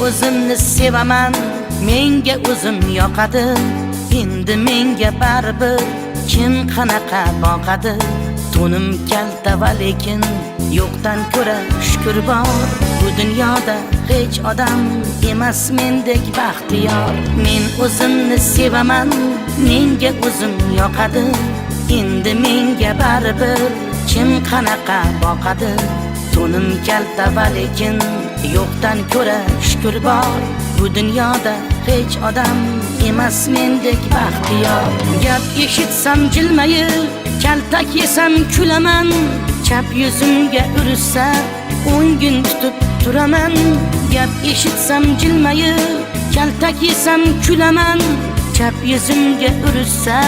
o'zimni sevaman, menga o'zim yoqadi. Endi menga baribir kim qanaqa boqadi. To'nim kalta va lekin yo'qdan ko'ra shukr bor. Bu dunyoda hech odam emas mendek baxtiyor. Men o'zimni sevaman, menga o'zim yoqadi. Endi menga baribir kim qanaqa boqadi. To'nim kalta va lekin yo'qdan ko'ra shukr bor. Bu dunyoda hech odam emas mendek baxtiyor. Gap eshitsam jilmayib, kaltak yesam kulaman. Chap yuzimga ursa 10 kun tutib turaman. Gap eshitsam jilmayib, kaltak yesam kulaman. Chap yuzimga ursa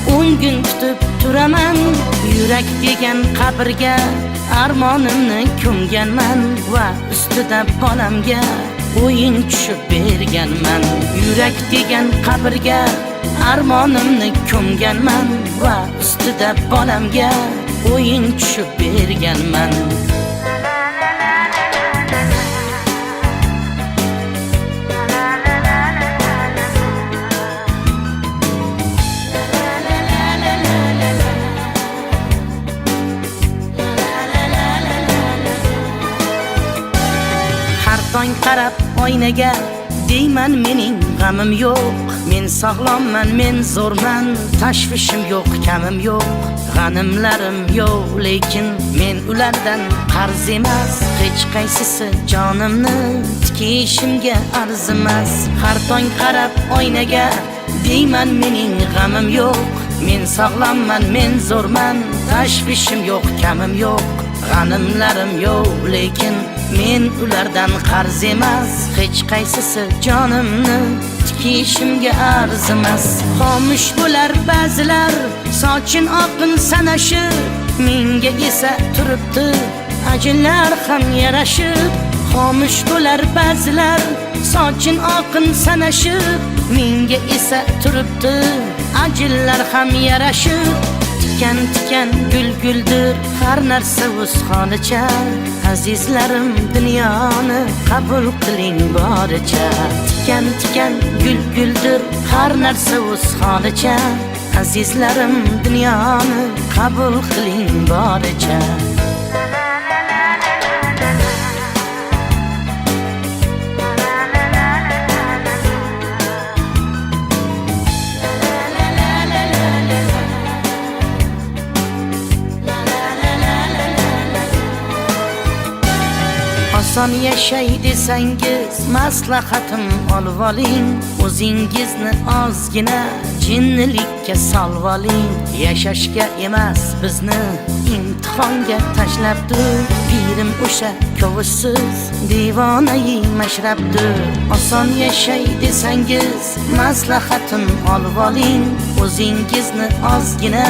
10 kun tutib turaman. Yurak degan qabrga armonimni ko'mganman va ustida bolamga o'yin tushib berganman. Yurak degan qabrga armonimni ko'mganman va ustida bolamga o'yin tushib berganman. Tong qarab oynaga deyman mening g'amim yo'q. Men sog'lomman, men zo'rman, tashvishim yo'q, kamim yo'q. G'animlarim yo'q, lekin men ulardan qarz emas. Hech qaysisi jonimni tikishimga arzimas. Har tong qarab oynaga deyman mening g'amim yo'q. Men sog'lomman, men zo'rman, tashvishim yo'q, kamim yo'q. G'animlarim yo'q, lekin men ulardan qarz emas. Hech qaysisi jonimni tikishimga arzimas. Xomush bo'lar ba'zilar sochin oqin sanashib, menga esa turibdi ajinlar ham yarashib. Xomush bo'lar ba'zilar sochin oqin sanashib, menga esa turibdi ajinlar ham yarashib. Tikan tikan gul guldir, har narsa o'z holicha. Azizlarim, dunyoni qabul qiling boricha. Tikan tikan gul guldir, har narsa o'z holicha. Azizlarim, dunyoni qabul qiling boricha. Oson yashay desangiz maslahatim olib oling. O'zingizni ozgina jinnilikka solib oling. Yashashga emas bizni imtihonga tashlabdi. Pirim o'sha kovushsiz devonai mashrabdi. Oson yashay desangiz maslahatim olib oling. O'zingizni ozgina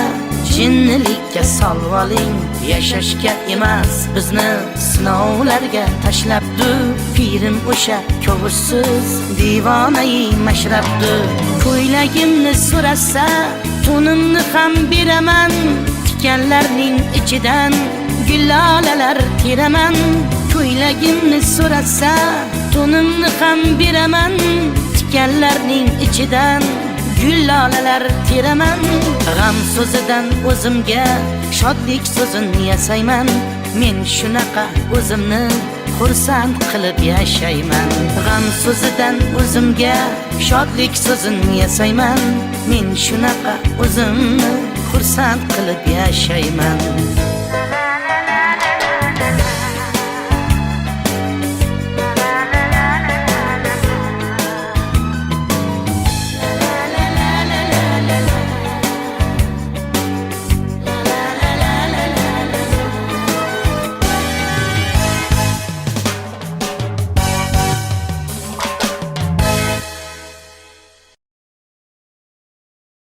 jinnilikka solib oling. Yashashga emas bizni sinovlarga tashlabdi. Pirim o'sha kovushsiz devonai mashrabdi. Ko'ylagimni so'rasa to'nimni ham beraman. Tikanlarning ichidan gullolalar teraman. Ko'ylagimni so'rasa to'nimni ham beraman. Tikanlarning ichidan gullolalar teraman. G'am so'zidan o'zimga shodlik so'zini yasayman. Men shunaqa o'zimni xursand qilib yashayman. G'am so'zidan o'zimga shodlik so'zini yasayman. Men shunaqa o'zimni xursand qilib yashayman.